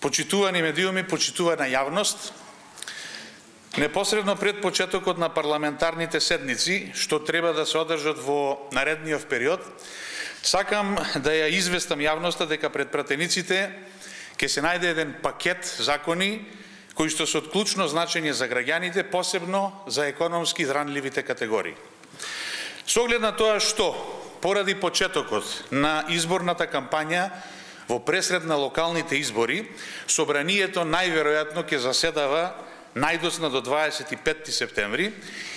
Почитувани медиуми, почитувана јавност, непосредно пред почетокот на парламентарните седници, што треба да се одржат во наредниот период, сакам да ја известам јавноста дека пред пратениците ќе се најде еден пакет закони кои што се од клучно значење за граѓаните, посебно за економски зранливите категории. Со оглед на тоа што, поради почетокот на изборната кампања во пресред на локалните избори, собранието најверојатно ќе заседава најдоцна до 25 септември.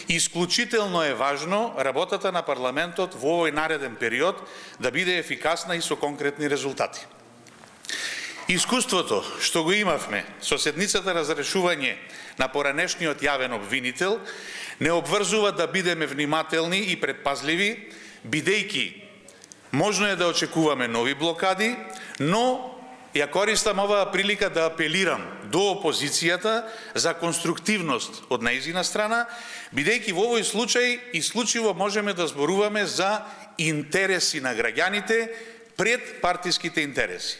Исклучително е важно работата на парламентот во овој нареден период да биде ефикасна и со конкретни резултати. Искуството што го имавме со седницата разрешување на поранешниот јавен обвинител не обврзува да бидеме внимателни и предпазливи, бидејќи можно е да очекуваме нови блокади, но ја користам оваа прилика да апелирам до опозицијата за конструктивност од нејзина страна, бидејќи во овој случај исклучиво можеме да зборуваме за интереси на граѓаните пред партиските интереси.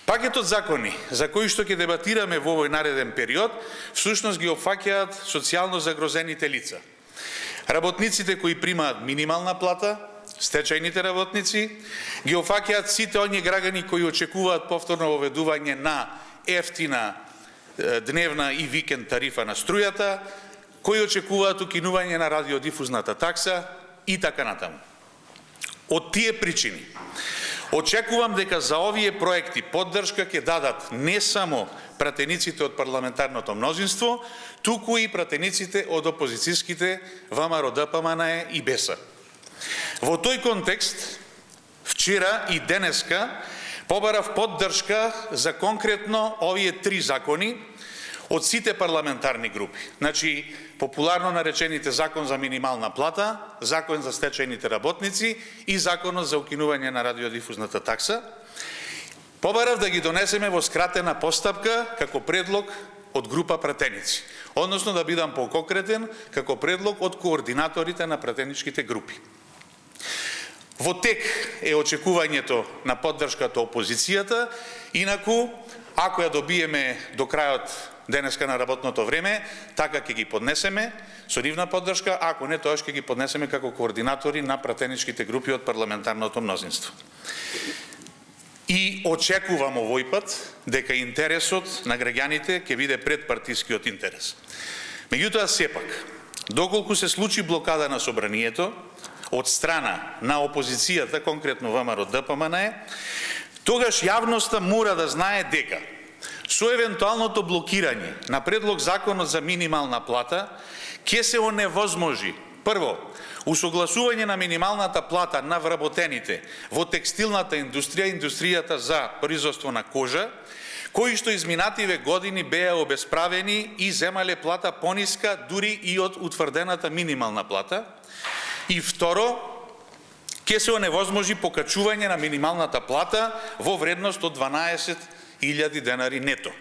Пакетот закони за кои што ќе дебатираме во овој нареден период, всушност ги опфаќаат социјално загрозените лица. Работниците кои примаат минимална плата, стечајните работници, ги опфаќаат сите оние граѓани кои очекуваат повторно воведување на ефтина дневна и викенд тарифа на струјата, кои очекуваат укинување на радиодифузната такса и така натаму. Од тие причини, очекувам дека за овие проекти поддршка ќе дадат не само пратениците од парламентарното мнозинство, туку и пратениците од опозицијските ВМРО, ДПМНЕ и БЕСА. Во тој контекст, вчера и денеска побарав поддршка за конкретно овие три закони од сите парламентарни групи. Значи, популарно наречените закон за минимална плата, закон за стечајните работници и законот за укинување на радиодифузната такса. Побарав да ги донесеме во скратена постапка како предлог од група пратеници, односно да бидам поконкретен како предлог од координаторите на пратеничките групи. Во тек е очекувањето на поддршката опозицијата, инаку, ако ја добиеме до крајот денеска на работното време, така ќе ги поднесеме со нивна поддршка, ако не, тоа ќе ги поднесеме како координатори на пратеничките групи од парламентарното мнозинство. И очекувам овој пат дека интересот на граѓаните ќе биде пред партискиот интерес. Меѓутоа, сепак, доколку се случи блокада на собранието од страна на опозицијата, конкретно ВМРО ДПМНЕ, тогаш јавноста мора да знае дека со евентуалното блокирање на предлог законот за минимална плата ќе се оневозможи, прво, усогласување на минималната плата на вработените во текстилната индустрија, индустријата за производство на кожа, кои што изминативе години беа обесправени и земале плата пониска дури и од утврдената минимална плата. И второ, ќе се оневозможи покачување на минималната плата во вредност од 12.000 денари нето.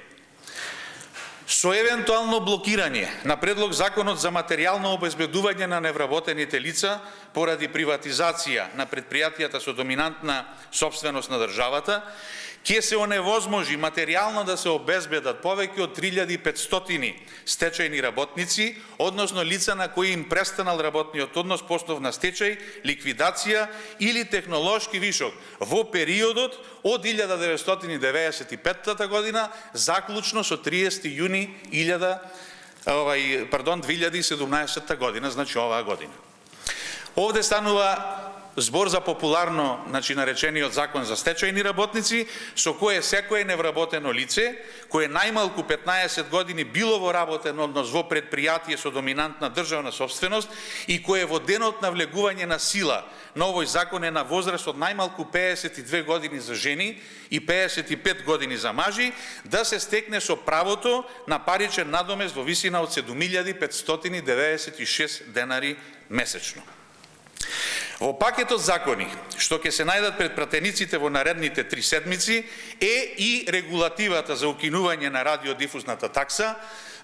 Со евентуално блокирање на предлог законот за материјално обезбедување на невработените лица поради приватизација на предпријатијата со доминантна собственост на државата, ќе се оневозможи материјално да се обезбедат повеќе од 3500 стечајни работници, односно лица на кои им престанал работниот однос по основ на стечај, ликвидација или технолошки вишок во периодот од 1995 година заклучно со 30 јуни 2017 година, значи оваа година. Овде станува збор за популарно, наречениот закон за стечајни работници, со кое секое невработено лице, кое најмалку 15 години било во работен однос во предпријатие со доминантна државна собственост и кое во денот на влегување на сила на овој закон е на возраст од најмалку 52 години за жени и 55 години за мажи, да се стекне со правото на паричен надомест во висина од 7596 денари месечно. Во пакетот закони, што ќе се најдат пред пратениците во наредните 3 седмици, е и регулативата за укинување на радиодифузната такса.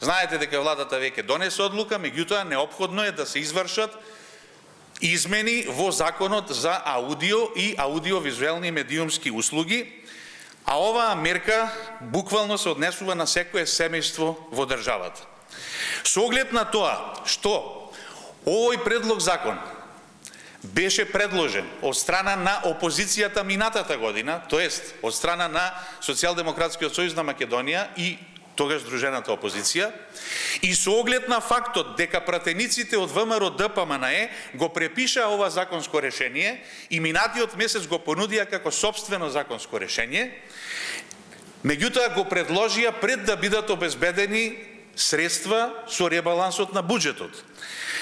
Знаете дека владата веќе донесе одлука, меѓутоа неопходно е да се извршат измени во законот за аудио и аудиовизуелни медиумски услуги, А оваа мерка буквално се однесува на секое семејство во државата. Со оглед на тоа што овој предлог закон беше предложен од страна на опозицијата минатата година, тоест од страна на Социјалдемократскиот сојуз на Македонија и тогаш здружената опозиција, и со оглед на фактот дека пратениците од ВМРО ДПМНЕ го препиша ова законско решение и минатиот месец го понудија како сопствено законско решение, меѓутоа го предложија пред да бидат обезбедени средства со ребалансот на буџетот.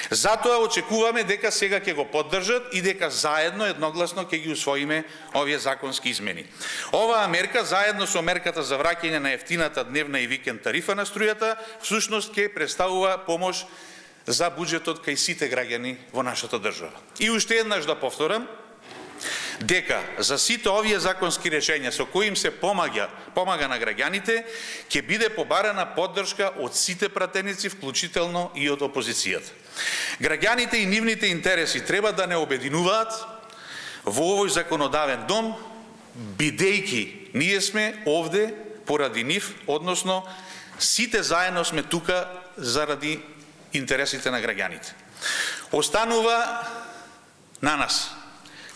Затоа очекуваме дека сега ќе го поддржат и дека заедно, едногласно ќе ги усвоиме овие законски измени. Оваа мерка, заедно со мерката за враќање на ефтината дневна и викенд тарифа на струјата, всушност ќе представува помош за буџетот кај сите граѓани во нашата држава. И уште еднаш да повторам, дека за сите овие законски решенија со кои им се помага на граѓаните, ќе биде побарана поддршка од сите пратеници, вклучително и од опозицијата. Граѓаните и нивните интереси треба да не обединуваат во овој законодавен дом, бидејќи ние сме овде поради нив, односно сите заедно сме тука заради интересите на граѓаните. Останува на нас,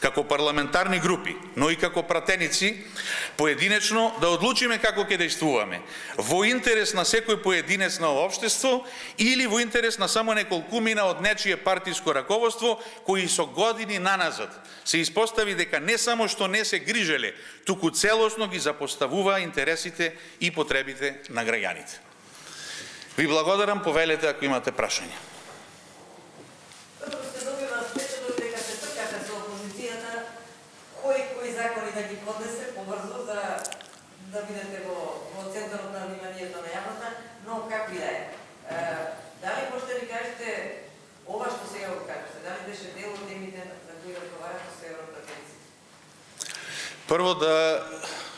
како парламентарни групи, но и како пратеници, поединечно да одлучиме како ќе действуваме. Во интерес на секој поединец на општество или во интерес на само неколкумина од нечие партиско раководство, кои со години наназад се испостави дека не само што не се грижеле, туку целосно ги запоставува интересите и потребите на граѓаните. Ви благодарам, повелете ако имате прашања. Да ги поднесе побрзо за да бидете во центарот на вниманието на јавноста, но како и да е. Дали можете да ни кажете ова што сега го кажете, дали беше дел од темите за кои разговарате со европратениците? Прво да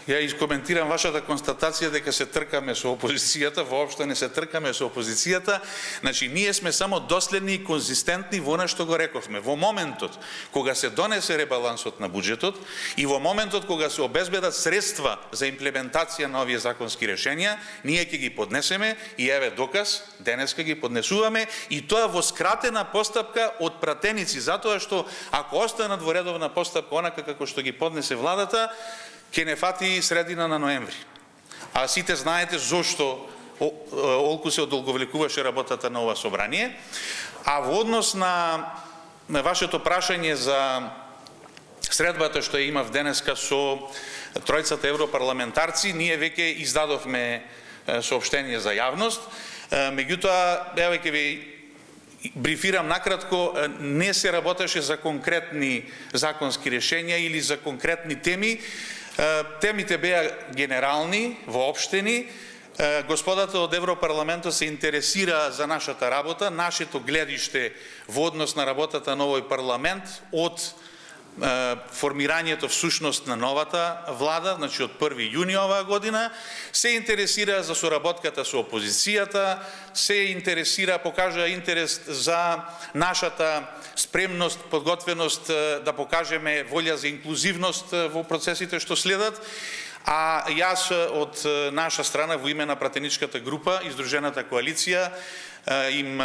ја искоментирам вашата констатација дека се тркаме со опозицијата, воопшто не се тркаме со опозицијата. Значи, ние сме само доследни и конзистентни во она што го рековме. Во моментот кога се донесе ребалансот на буџетот и во моментот кога се обезбедат средства за имплементација на овие законски решенија, ние ќе ги поднесеме и еве доказ, денеска ги поднесуваме и тоа во скратена постапка од пратеници, затоа што ако останат во редовна постапка онака како што ги поднесе владата, ќе не фати средина на ноември. А сите знаете зошто олку се одолговлекуваше работата на ова собрание. А во однос на вашето прашање за средбата што ја имав денеска со тројцата европарламентарци, ние веќе издадовме соопштение за јавност. Меѓутоа, еве ќе ви брифирам накратко, не се работеше за конкретни законски решенја или за конкретни теми. Темите беа генерални, воопштени. Господата од Европарламентот се интересира за нашата работа, нашето гледиште во однос на работата на овој парламент од формирањето всушност на новата влада, значи од 1 јуни оваа година, се интересира за соработката со опозицијата, се интересира, покажа интерес за нашата спремност, подготвеност да покажеме волја за инклузивност во процесите што следат. А јас од наша страна во име на пратеничката група и Здружената коалиција им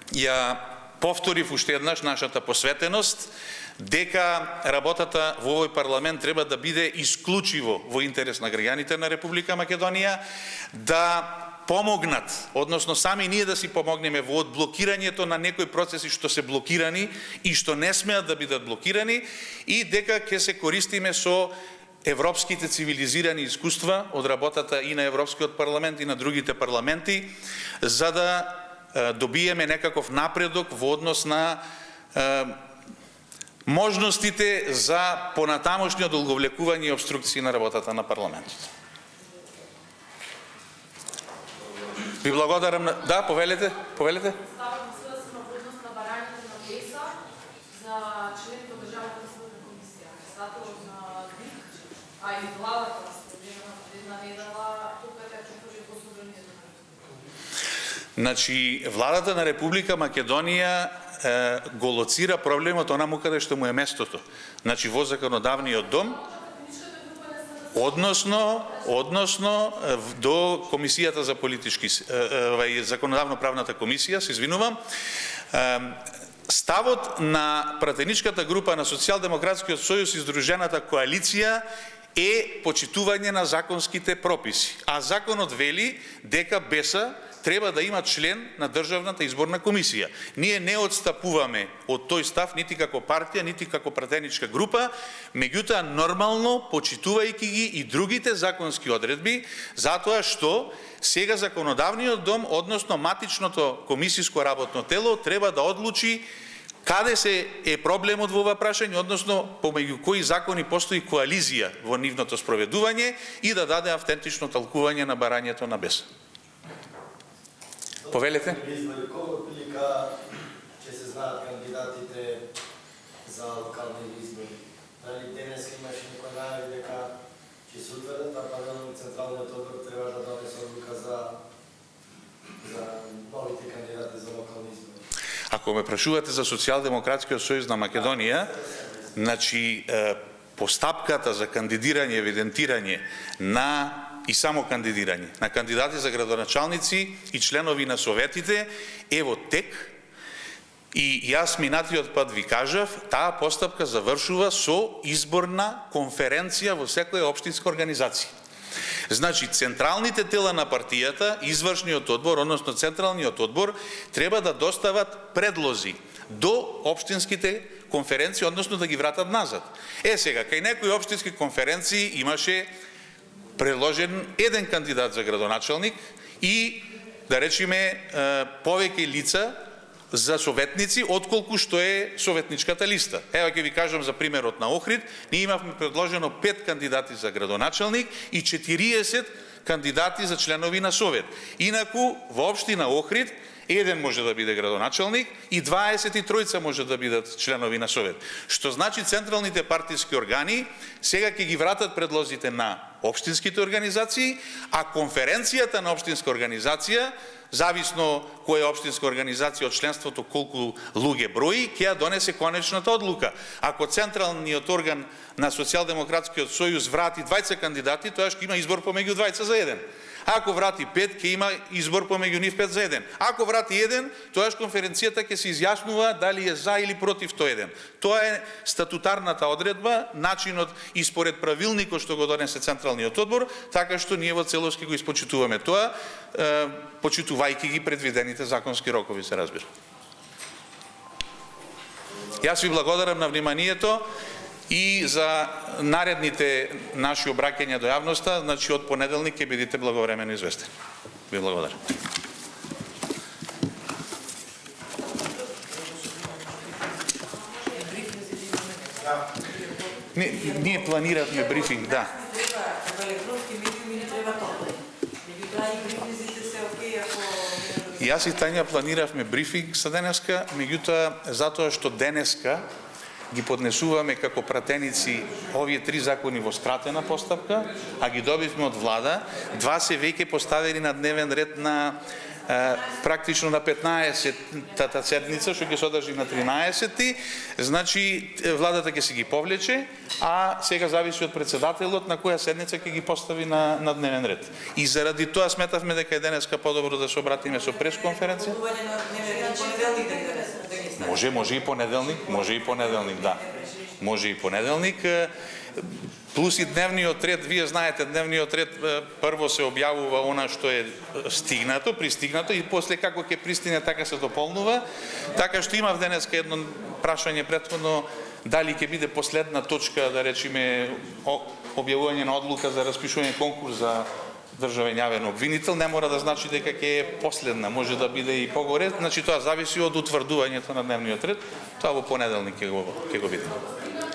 ја повторив уште еднаш нашата посветеност дека работата во овој парламент треба да биде исклучиво во интерес на граѓаните на Република Македонија, да помогнат, односно сами ние да си помогнеме во одблокирањето на некои процеси што се блокирани и што не смеат да бидат блокирани, и дека ќе се користиме со европските цивилизирани искуства од работата и на Европскиот парламент и на другите парламенти, за да добиеме некаков напредок во однос на можностите за понатамошни одолговлекување и обструкции на работата на парламентот. Ви благодарам. Да, повелете. Ставам сврзано во однос на барањето на ПЕСА за члените од Државната следна комисија. Статут на ДИК, а и владата една недела тука така што го собранието. Значи, владата на Република Македонија го лоцира проблемот онаму каде што му е местото. Значи, во законодавниот дом, Односно до Комисијата за политички законодавно-правната комисија, се извинувам, ставот на пратеничката група на Социјалдемократскиот сојуз и Здружената коалиција е почитување на законските прописи. А законот вели дека БЕСА треба да има член на Државната изборна комисија. Ние не отстапуваме од тој став нити како партија, нити како пратеничка група, меѓутоа нормално почитувајќи ги и другите законски одредби, затоа што сега законодавниот дом, односно матичното комисиско работно тело, треба да одлучи каде се е проблемот во ова прашање, односно помеѓу кои закони постои коализија во нивното спроведување и да даде автентично толкување на барањето на БЕС. Повелете? Колку прилика ќе се знаат кандидатите за локални избори? Дали денес имаше некој најави дека ќе се утврдат, а паралелно Централниот одбор треба да донесе одлука за новите кандидати за локални избори? Ако ме прашувате за Социјалдемократскиот сојуз на Македонија, значи постапката за кандидирање, евидентирање и само кандидирање на кандидати за градоначалници и членови на советите е во тек. И јас минатиот пат ви кажав, таа постапка завршува со изборна конференција во секоја општинска организација. Значи, централните тела на партијата, извршниот одбор, односно централниот одбор, треба да достават предлози до општинските конференции, односно да ги вратат назад. Сега, кај некои општински конференции имаше предложен еден кандидат за градоначалник и, да речеме, повеќе лица за советници, отколку што е советничката листа. Ева ќе ви кажам за примерот на Охрид, ние имавме предложено 5 кандидати за градоначалник и 40 кандидати за членови на совет. Инаку, во општина Охрид, еден може да биде градоначалник и 23 може да бидат членови на совет. Што значи централните партиски органи сега ќе ги вратат предлозите на општинските организации, а конференцијата на општинска организација, зависно која општинска организација од членството колку луѓе брои, ќе ја донесе конечната одлука. Ако централниот орган на Социјалдемократскиот сојуз врати 20 кандидати, тоа ќе има избор помеѓу 20 за 1. Ако врати 5, ќе има избор помеѓу нив 5 за 1. Ако врати 1, тоаш конференцијата ќе се изјаснува дали е за или против тој 1. Тоа е статутарната одредба, начинот и според правилникот што го донесе Централниот одбор, така што ние во целост ќе го испочитуваме тоа, почитувајќи ги предвидените законски рокови, се разбира. Јас ви благодарам на вниманието и за наредните наши обраќања до јавноста, значи од понеделник ќе бидете благовремено известени. Ви благодарам. Ние планиравме брифинг, да. Јас и Тања планиравме брифинг за денеска, меѓутоа затоа што денеска ги поднесуваме како пратеници овие 3 закони во скратена постапка, а ги добивме од влада, 2 се веќе поставени на дневен ред на практично на 15-тата седница, што ќе се одржи на 13-ти, значи владата ќе се ги повлече, а сега зависи од председателот на која седница ќе ги постави на дневен ред. И заради тоа сметавме дека е денеска подобро да се обратиме со пресконференција. Може и понеделник, да. Може и понеделник. Плюс и дневниот ред, вие знаете, дневниот ред прво се објавува она што е пристигнато и после како ќе пристигне така се дополнува. Така што имав денеска едно прашање претходно дали ќе биде последна точка, да речеме, објавување на одлука за распишување конкурс за државен јавен обвинител, не мора да значи дека ќе е последна, може да биде и погоре, значи тоа зависи од утврдувањето на дневниот ред, тоа во понеделник ќе го видиме.